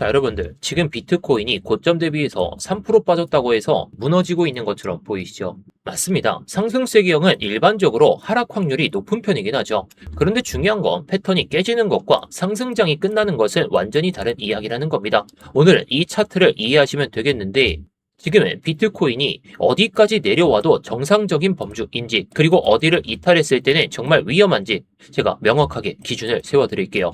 자, 여러분들, 지금 비트코인이 고점 대비해서 3% 빠졌다고 해서 무너지고 있는 것처럼 보이시죠? 맞습니다. 상승세 기형은 일반적으로 하락 확률이 높은 편이긴 하죠. 그런데 중요한 건 패턴이 깨지는 것과 상승장이 끝나는 것은 완전히 다른 이야기라는 겁니다. 오늘은 이 차트를 이해하시면 되겠는데, 지금은 비트코인이 어디까지 내려와도 정상적인 범주인지, 그리고 어디를 이탈했을 때는 정말 위험한지 제가 명확하게 기준을 세워드릴게요.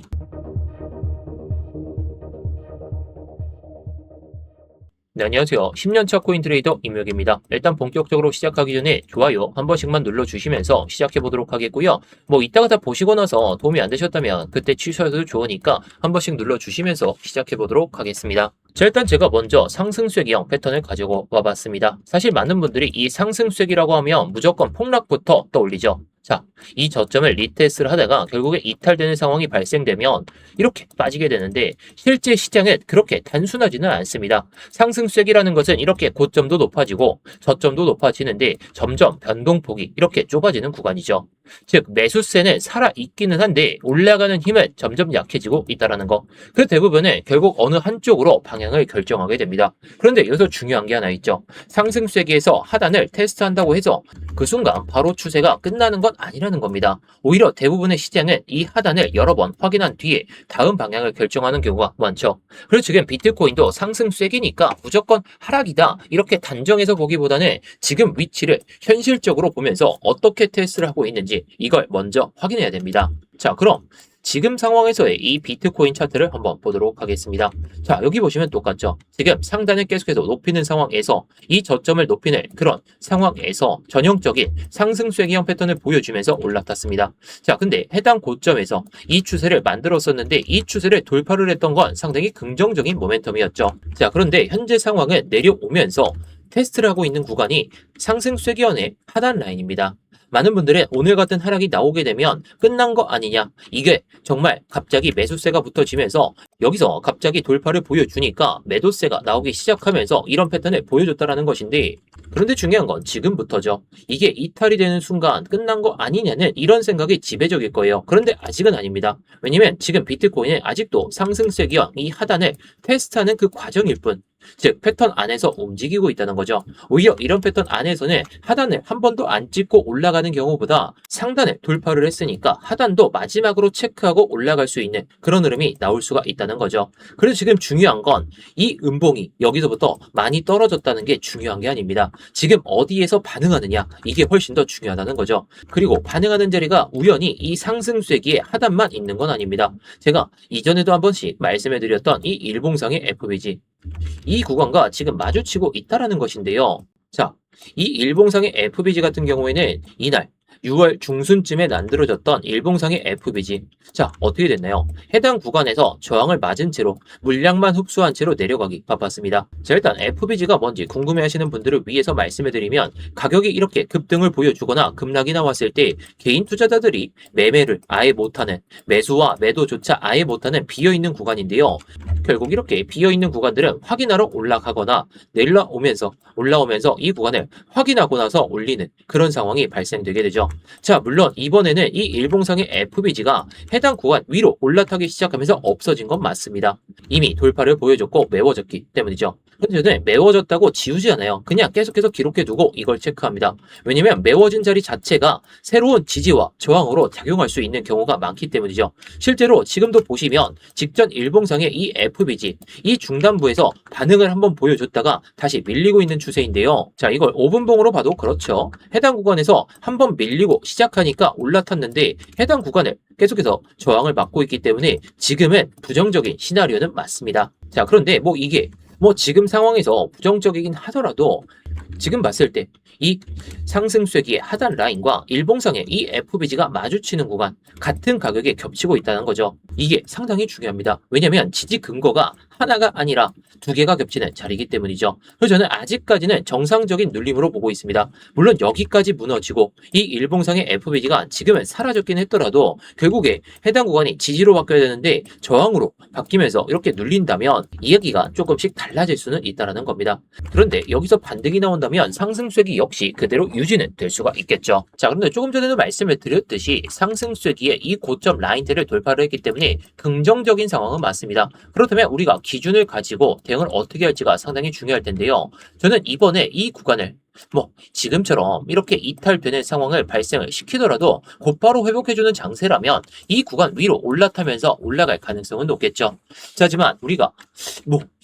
네, 안녕하세요. 10년차 코인 트레이더 임혁입니다. 일단 본격적으로 시작하기 전에 좋아요 한 번씩만 눌러주시면서 시작해 보도록 하겠고요. 뭐 이따가 다 보시고 나서 도움이 안 되셨다면 그때 취소해도 좋으니까 한 번씩 눌러주시면서 시작해 보도록 하겠습니다. 자, 일단 제가 먼저 상승쐐기형 패턴을 가지고 와봤습니다. 사실 많은 분들이 이 상승쐐기라고 하면 무조건 폭락부터 떠올리죠. 자, 이 저점을 리테스트를 하다가 결국에 이탈되는 상황이 발생되면 이렇게 빠지게 되는데, 실제 시장은 그렇게 단순하지는 않습니다. 상승쐐기라는 것은 이렇게 고점도 높아지고 저점도 높아지는데 점점 변동폭이 이렇게 좁아지는 구간이죠. 즉 매수세는 살아있기는 한데 올라가는 힘은 점점 약해지고 있다는 거. 그 대부분은 결국 어느 한쪽으로 방향을 결정하게 됩니다. 그런데 여기서 중요한 게 하나 있죠. 상승쐐기에서 하단을 테스트한다고 해서 그 순간 바로 추세가 끝나는 건 아니라는 겁니다. 오히려 대부분의 시장은 이 하단을 여러 번 확인한 뒤에 다음 방향을 결정하는 경우가 많죠. 그래서 지금 비트코인도 상승쐐기니까 무조건 하락이다 이렇게 단정해서 보기보다는 지금 위치를 현실적으로 보면서 어떻게 테스트를 하고 있는지 이걸 먼저 확인해야 됩니다. 자, 그럼 지금 상황에서의 이 비트코인 차트를 한번 보도록 하겠습니다. 자, 여기 보시면 똑같죠. 지금 상단을 계속해서 높이는 상황에서 이 저점을 높이는 그런 상황에서 전형적인 상승쐐기형 패턴을 보여주면서 올라탔습니다. 자, 근데 해당 고점에서 이 추세를 만들었었는데 이 추세를 돌파를 했던 건 상당히 긍정적인 모멘텀이었죠. 자, 그런데 현재 상황은 내려오면서 테스트를 하고 있는 구간이 상승쐐기형의 하단 라인입니다. 많은 분들은 오늘 같은 하락이 나오게 되면 끝난 거 아니냐, 이게 정말 갑자기 매수세가 붙어지면서 여기서 갑자기 돌파를 보여주니까 매도세가 나오기 시작하면서 이런 패턴을 보여줬다라는 것인데, 그런데 중요한 건 지금부터죠. 이게 이탈이 되는 순간 끝난 거 아니냐는 이런 생각이 지배적일 거예요. 그런데 아직은 아닙니다. 왜냐면 지금 비트코인은 아직도 상승세기와 이 하단을 테스트하는 그 과정일 뿐, 즉 패턴 안에서 움직이고 있다는 거죠. 오히려 이런 패턴 안에서는 하단을 한 번도 안 찍고 올라가는 경우보다 상단을 돌파를 했으니까 하단도 마지막으로 체크하고 올라갈 수 있는 그런 흐름이 나올 수가 있다는 거죠. 그래서 지금 중요한 건 이 음봉이 여기서부터 많이 떨어졌다는 게 중요한 게 아닙니다. 지금 어디에서 반응하느냐, 이게 훨씬 더 중요하다는 거죠. 그리고 반응하는 자리가 우연히 이 상승쐐기의 하단만 있는 건 아닙니다. 제가 이전에도 한 번씩 말씀해 드렸던 이 일봉상의 FBG, 이 구간과 지금 마주치고 있다라는 것인데요. 자, 이 일봉상의 FBG 같은 경우에는 이날 6월 중순쯤에 만들어졌던 일봉상의 FBG. 자, 어떻게 됐나요? 해당 구간에서 저항을 맞은 채로 물량만 흡수한 채로 내려가기 바빴습니다. 자, 일단 FBG가 뭔지 궁금해하시는 분들을 위해서 말씀해드리면, 가격이 이렇게 급등을 보여주거나 급락이 나왔을 때 개인 투자자들이 매매를 아예 못하는, 매수와 매도조차 아예 못하는 비어있는 구간인데요. 결국 이렇게 비어있는 구간들은 확인하러 올라가거나 올라오면서 이 구간을 확인하고 나서 올리는 그런 상황이 발생되게 되죠. 자, 물론 이번에는 이 일봉상의 FBG가 해당 구간 위로 올라타기 시작하면서 없어진 건 맞습니다. 이미 돌파를 보여줬고 메워졌기 때문이죠. 근데 저는 메워졌다고 지우지 않아요. 그냥 계속해서 기록해두고 이걸 체크합니다. 왜냐면 메워진 자리 자체가 새로운 지지와 저항으로 작용할 수 있는 경우가 많기 때문이죠. 실제로 지금도 보시면 직전 일봉상의 이 FBG, 이 중단부에서 반응을 한번 보여줬다가 다시 밀리고 있는 추세인데요. 자, 이걸 5분봉으로 봐도 그렇죠. 해당 구간에서 한번 밀리고 시작하니까 올라탔는데 해당 구간을 계속해서 저항을 받고 있기 때문에 지금은 부정적인 시나리오는 맞습니다. 자, 그런데 이게 지금 상황에서 부정적이긴 하더라도 지금 봤을 때 이 상승쐐기의 하단 라인과 일봉상의 이 FBG가 마주치는 구간, 같은 가격에 겹치고 있다는 거죠. 이게 상당히 중요합니다. 왜냐면 지지 근거가 하나가 아니라 두 개가 겹치는 자리이기 때문이죠. 그래서 저는 아직까지는 정상적인 눌림으로 보고 있습니다. 물론 여기까지 무너지고 이 일봉상의 FBG가 지금은 사라졌긴 했더라도 결국에 해당 구간이 지지로 바뀌어야 되는데 저항으로 바뀌면서 이렇게 눌린다면 이야기가 조금씩 달라질 수는 있다는 겁니다. 그런데 여기서 반등이 나온다 나온다면 상승세기 역시 그대로 유지는 될 수가 있겠죠. 자, 그런데 조금 전에도 말씀을 드렸듯이 상승세기에 이 고점 라인대를 돌파를 했기 때문에 긍정적인 상황은 맞습니다. 그렇다면 우리가 기준을 가지고 대응을 어떻게 할지가 상당히 중요할 텐데요. 저는 이번에 이 구간을 지금처럼 이렇게 이탈되는 상황을 발생을 시키더라도 곧바로 회복해주는 장세라면 이 구간 위로 올라타면서 올라갈 가능성은 높겠죠. 자, 하지만 우리가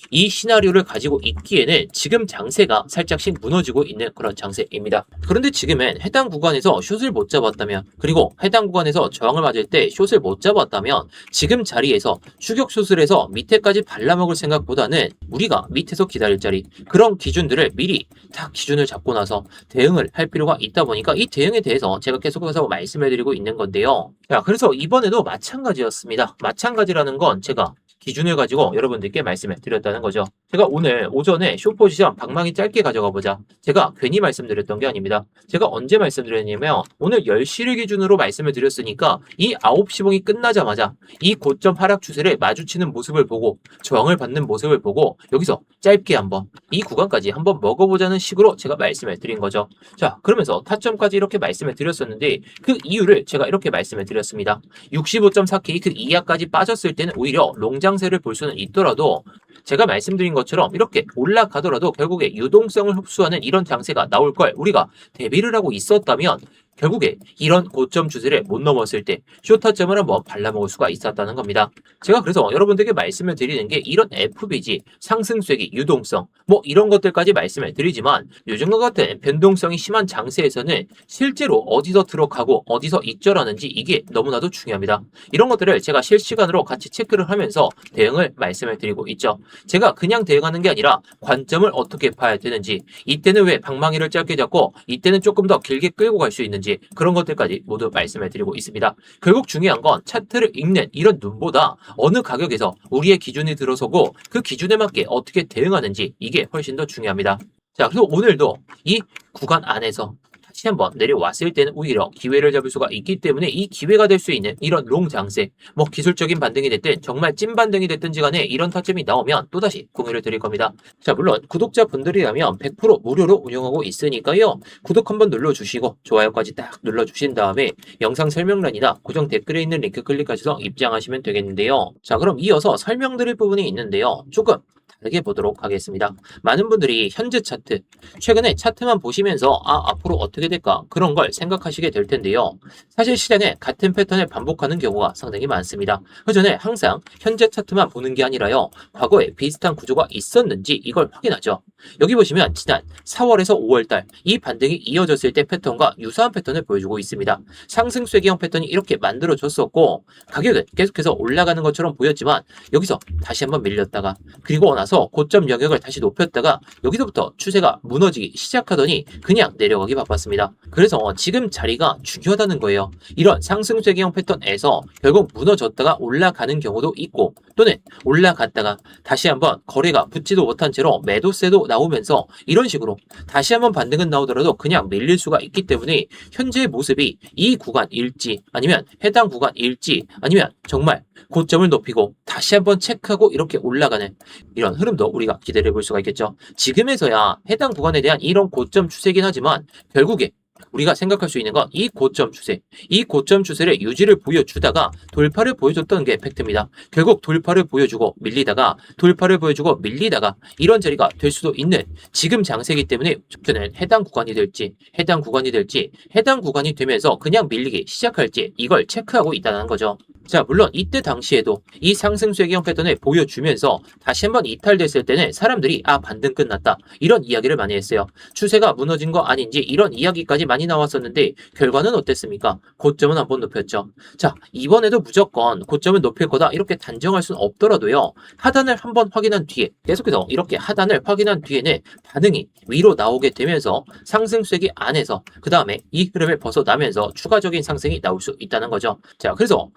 이 시나리오를 가지고 있기에는 지금 장세가 살짝씩 무너지고 있는 그런 장세입니다. 그런데 지금은 해당 구간에서 숏을 못 잡았다면, 그리고 해당 구간에서 저항을 맞을 때 숏을 못 잡았다면 지금 자리에서 추격 숏을 해서 밑에까지 발라먹을 생각보다는 우리가 밑에서 기다릴 자리, 그런 기준들을 미리 딱 기준을 잡고 나서 대응을 할 필요가 있다 보니까 이 대응에 대해서 제가 계속해서 말씀을 드리고 있는 건데요. 자, 그래서 이번에도 마찬가지였습니다. 마찬가지라는 건 제가 기준을 가지고 여러분들께 말씀을 드렸다는 거죠. 제가 오늘 오전에 숏포지션 방망이 짧게 가져가 보자. 제가 괜히 말씀드렸던 게 아닙니다. 제가 언제 말씀드렸냐면 오늘 10시를 기준으로 말씀을 드렸으니까 이 9시 봉이 끝나자마자 이 고점 하락 추세를 마주치는 모습을 보고 저항을 받는 모습을 보고 여기서 짧게 한번 이 구간까지 한번 먹어보자는 식으로 제가 말씀을 드린 거죠. 자, 그러면서 타점까지 이렇게 말씀을 드렸었는데 그 이유를 제가 이렇게 말씀을 드렸습니다. 65.4K 그 이하까지 빠졌을 때는 오히려 롱장세를 볼 수는 있더라도 제가 말씀드린 것처럼 이렇게 올라가더라도 결국에 유동성을 흡수하는 이런 장세가 나올 걸 우리가 대비를 하고 있었다면 결국에 이런 고점 추세를 못 넘었을 때 숏타점을 한번 발라먹을 수가 있었다는 겁니다. 제가 그래서 여러분들에게 말씀을 드리는 게 이런 FBG, 상승세기, 유동성 이런 것들까지 말씀을 드리지만 요즘과 같은 변동성이 심한 장세에서는 실제로 어디서 들어가고 어디서 익절하는지 이게 너무나도 중요합니다. 이런 것들을 제가 실시간으로 같이 체크를 하면서 대응을 말씀을 드리고 있죠. 제가 그냥 대응하는 게 아니라 관점을 어떻게 봐야 되는지, 이때는 왜 방망이를 짧게 잡고 이때는 조금 더 길게 끌고 갈 수 있는지 그런 것들까지 모두 말씀을 드리고 있습니다. 결국 중요한 건 차트를 읽는 이런 눈보다 어느 가격에서 우리의 기준이 들어서고 그 기준에 맞게 어떻게 대응하는지 이게 훨씬 더 중요합니다. 자, 그래서 오늘도 이 구간 안에서 다시 한번 내려왔을 때는 오히려 기회를 잡을 수가 있기 때문에 이 기회가 될 수 있는 이런 롱 장세, 기술적인 반등이 됐든 정말 찐 반등이 됐든지 간에 이런 타점이 나오면 또다시 공유를 드릴 겁니다. 자, 물론 구독자분들이라면 100% 무료로 운영하고 있으니까요. 구독 한번 눌러주시고 좋아요까지 딱 눌러주신 다음에 영상 설명란이나 고정 댓글에 있는 링크 클릭하셔서 입장하시면 되겠는데요. 자, 그럼 이어서 설명드릴 부분이 있는데요. 조금 다르게 보도록 하겠습니다. 많은 분들이 현재 차트, 최근에 차트만 보시면서 앞으로 어떻게 될까 그런 걸 생각하시게 될 텐데요. 사실 시장에 같은 패턴을 반복하는 경우가 상당히 많습니다. 그 전에 항상 현재 차트만 보는 게 아니라요. 과거에 비슷한 구조가 있었는지 이걸 확인하죠. 여기 보시면 지난 4월에서 5월달 이 반등이 이어졌을 때 패턴과 유사한 패턴을 보여주고 있습니다. 상승 쇠기형 패턴이 이렇게 만들어졌었고 가격은 계속해서 올라가는 것처럼 보였지만 여기서 다시 한번 밀렸다가 그리고 나서 고점 영역을 다시 높였다가 여기서부터 추세가 무너지기 시작하더니 그냥 내려가기 바빴습니다. 그래서 지금 자리가 중요하다는 거예요. 이런 상승 쇠기형 패턴에서 결국 무너졌다가 올라가는 경우도 있고 또는 올라갔다가 다시 한번 거래가 붙지도 못한 채로 매도세도 나오면서 이런 식으로 다시 한번 반등은 나오더라도 그냥 밀릴 수가 있기 때문에 현재의 모습이 이 구간일지 아니면 해당 구간일지 아니면 정말 고점을 높이고 다시 한번 체크하고 이렇게 올라가는 이런 흐름도 우리가 기대해 볼 수가 있겠죠. 지금에서야 해당 구간에 대한 이런 고점 추세이긴 하지만 결국에 우리가 생각할 수 있는 건 이 고점 추세, 이 고점 추세를 유지를 보여주다가 돌파를 보여줬던 게 팩트입니다. 결국 돌파를 보여주고 밀리다가 돌파를 보여주고 밀리다가 이런 자리가 될 수도 있는 지금 장세이기 때문에 저는 해당 구간이 될지 해당 구간이 되면서 그냥 밀리기 시작할지 이걸 체크하고 있다는 거죠. 자, 물론 이때 당시에도 이 상승 쇠기형 패턴을 보여주면서 다시 한번 이탈됐을 때는 사람들이 반등 끝났다 이런 이야기를 많이 했어요. 추세가 무너진 거 아닌지 이런 이야기까지 많이 나왔었는데 결과는 어땠습니까? 고점은 한번 높였죠. 자, 이번에도 무조건 고점을 높일 거다 이렇게 단정할 수는 없더라도요. 하단을 한번 확인한 뒤에 계속해서 이렇게 하단을 확인한 뒤에는 반응이 위로 나오게 되면서 상승 쇠기 안에서 그 다음에 이 흐름을 벗어나면서 추가적인 상승이 나올 수 있다는 거죠. 자, 그래서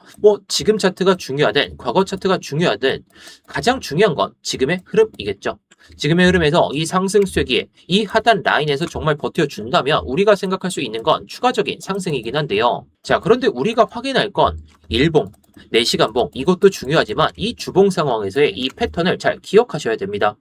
지금 차트가 중요하든 과거 차트가 중요하든 가장 중요한 건 지금의 흐름이겠죠. 지금의 흐름에서 이 상승 쇠기에 이 하단 라인에서 정말 버텨준다면 우리가 생각할 수 있는 건 추가적인 상승이긴 한데요. 자, 그런데 우리가 확인할 건 일봉, 4시간봉 이것도 중요하지만 이 주봉 상황에서의 이 패턴을 잘 기억하셔야 됩니다.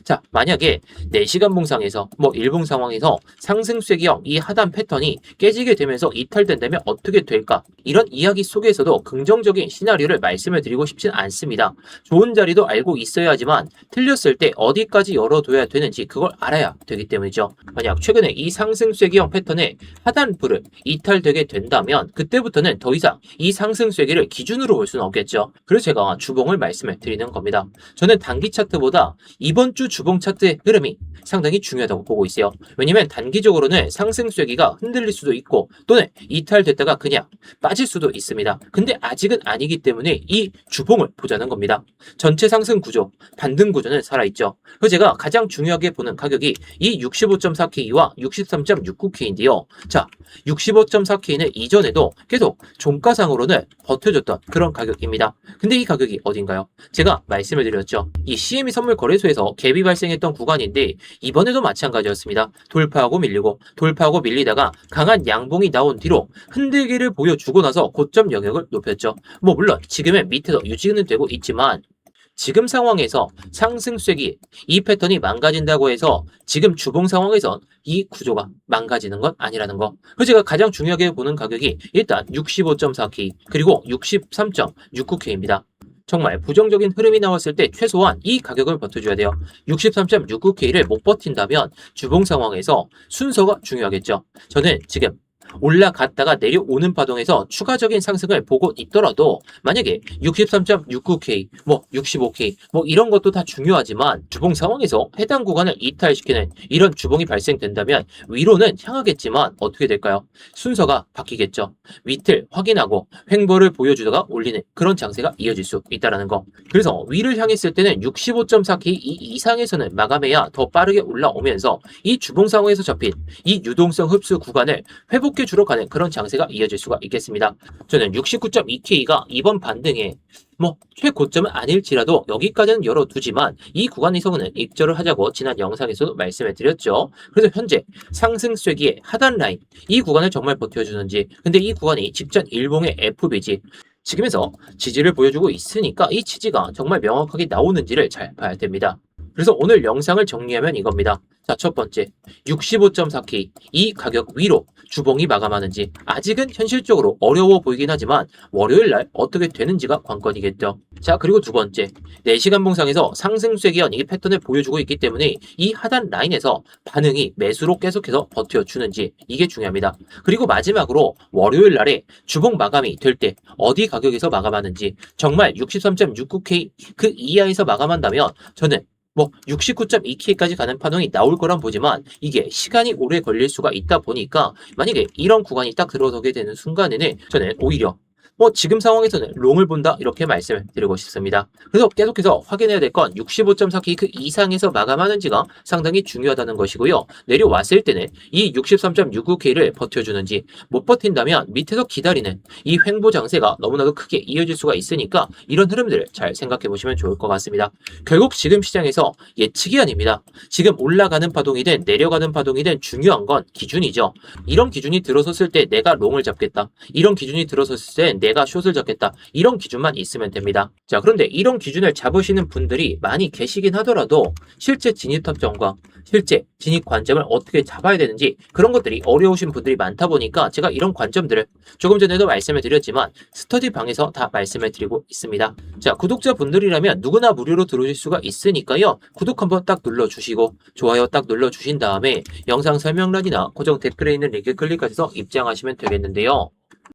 자, 만약에 4시간 봉상에서 1분 상황에서 상승 쐐기형 이 하단 패턴이 깨지게 되면서 이탈된다면 어떻게 될까? 이런 이야기 속에서도 긍정적인 시나리오를 말씀을 드리고 싶진 않습니다. 좋은 자리도 알고 있어야 하지만 틀렸을 때 어디까지 열어둬야 되는지 그걸 알아야 되기 때문이죠. 만약 최근에 이 상승 쐐기형 패턴의 하단부를 이탈되게 된다면 그때부터는 더 이상 이 상승 쐐기를 기준으로 볼 수는 없겠죠. 그래서 제가 주봉을 말씀을 드리는 겁니다. 저는 단기 차트보다 이번 주 주봉 차트의 흐름이 상당히 중요하다고 보고 있어요. 왜냐면 단기적으로는 상승 쐐기가 흔들릴 수도 있고 또는 이탈됐다가 그냥 빠질 수도 있습니다. 근데 아직은 아니기 때문에 이 주봉을 보자는 겁니다. 전체 상승 구조, 반등 구조는 살아있죠. 그래서 제가 가장 중요하게 보는 가격이 이 65.4K와 63.69K인데요. 자, 65.4K는 이전에도 계속 종가상으로는 버텨줬던 그런 가격입니다. 근데 이 가격이 어딘가요? 제가 말씀을 드렸죠. 이 CME 선물 거래소에서 갭이 발생했던 구간인데 이번에도 마찬가지였습니다. 돌파하고 밀리다가 강한 양봉이 나온 뒤로 흔들기를 보여주고 나서 고점 영역을 높였죠. 물론 지금은 밑에서 유지는 되고 있지만 지금 상황에서 상승 쐐기 이 패턴이 망가진다고 해서 지금 주봉 상황에선 이 구조가 망가지는 건 아니라는 거. 그래서 제가 가장 중요하게 보는 가격이 일단 65.4K 그리고 63.69K입니다. 정말 부정적인 흐름이 나왔을 때 최소한 이 가격을 버텨줘야 돼요. 63.69K를 못 버틴다면 주봉 상황에서 순서가 중요하겠죠. 저는 지금 올라갔다가 내려오는 파동에서 추가적인 상승을 보고 있더라도 만약에 63.69K, 65K 이런 것도 다 중요하지만 주봉 상황에서 해당 구간을 이탈시키는 이런 주봉이 발생된다면 위로는 향하겠지만 어떻게 될까요? 순서가 바뀌겠죠. 밑을 확인하고 횡보를 보여주다가 올리는 그런 장세가 이어질 수 있다는 거. 그래서 위를 향했을 때는 65.4K 이상에서는 마감해야 더 빠르게 올라오면서 이 주봉 상황에서 접힌 이 유동성 흡수 구간을 회복해 주러 가는 그런 장세가 이어질 수가 있겠습니다. 저는 69.2K가 이번 반등에 최고점은 아닐지라도 여기까지는 열어두지만 이 구간에서는 익절을 하자고 지난 영상에서도 말씀을 드렸죠. 그래서 현재 상승 쐐기의 하단 라인 이 구간을 정말 버텨주는지 근데 이 구간이 직전 일봉의 FBG 지금에서 지지를 보여주고 있으니까 이 지지가 정말 명확하게 나오는지를 잘 봐야 됩니다. 그래서 오늘 영상을 정리하면 이겁니다. 자, 첫 번째 65.4K 이 가격 위로 주봉이 마감하는지 아직은 현실적으로 어려워 보이긴 하지만 월요일날 어떻게 되는지가 관건이겠죠. 자, 그리고 두 번째 4시간 봉상에서 상승 쐐기형 이 패턴을 보여주고 있기 때문에 이 하단 라인에서 반응이 매수로 계속해서 버텨주는지 이게 중요합니다. 그리고 마지막으로 월요일날에 주봉 마감이 될 때 어디 가격에서 마감하는지 정말 63.69K 그 이하에서 마감한다면 저는 69.2K까지 가는 파동이 나올 거란 보지만 이게 시간이 오래 걸릴 수가 있다 보니까 만약에 이런 구간이 딱 들어서게 되는 순간에는 저는 오히려 지금 상황에서는 롱을 본다 이렇게 말씀을 드리고 싶습니다. 그래서 계속해서 확인해야 될 건 65.4K 그 이상에서 마감하는지가 상당히 중요하다는 것이고요. 내려왔을 때는 이 63.69K를 버텨주는지 못 버틴다면 밑에서 기다리는 이 횡보 장세가 너무나도 크게 이어질 수가 있으니까 이런 흐름들을 잘 생각해 보시면 좋을 것 같습니다. 결국 지금 시장에서 예측이 아닙니다. 지금 올라가는 파동이든 내려가는 파동이든 중요한 건 기준이죠. 이런 기준이 들어섰을 때 내가 롱을 잡겠다. 이런 기준이 들어섰을 때 내가 숏을 잡겠다. 이런 기준만 있으면 됩니다. 자, 그런데 이런 기준을 잡으시는 분들이 많이 계시긴 하더라도 실제 진입 타점과 실제 진입 관점을 어떻게 잡아야 되는지 그런 것들이 어려우신 분들이 많다 보니까 제가 이런 관점들을 조금 전에도 말씀을 드렸지만 스터디 방에서 다 말씀을 드리고 있습니다. 자, 구독자분들이라면 누구나 무료로 들어오실 수가 있으니까요. 구독 한번 딱 눌러주시고 좋아요 딱 눌러주신 다음에 영상 설명란이나 고정 댓글에 있는 링크 클릭하셔서 입장하시면 되겠는데요.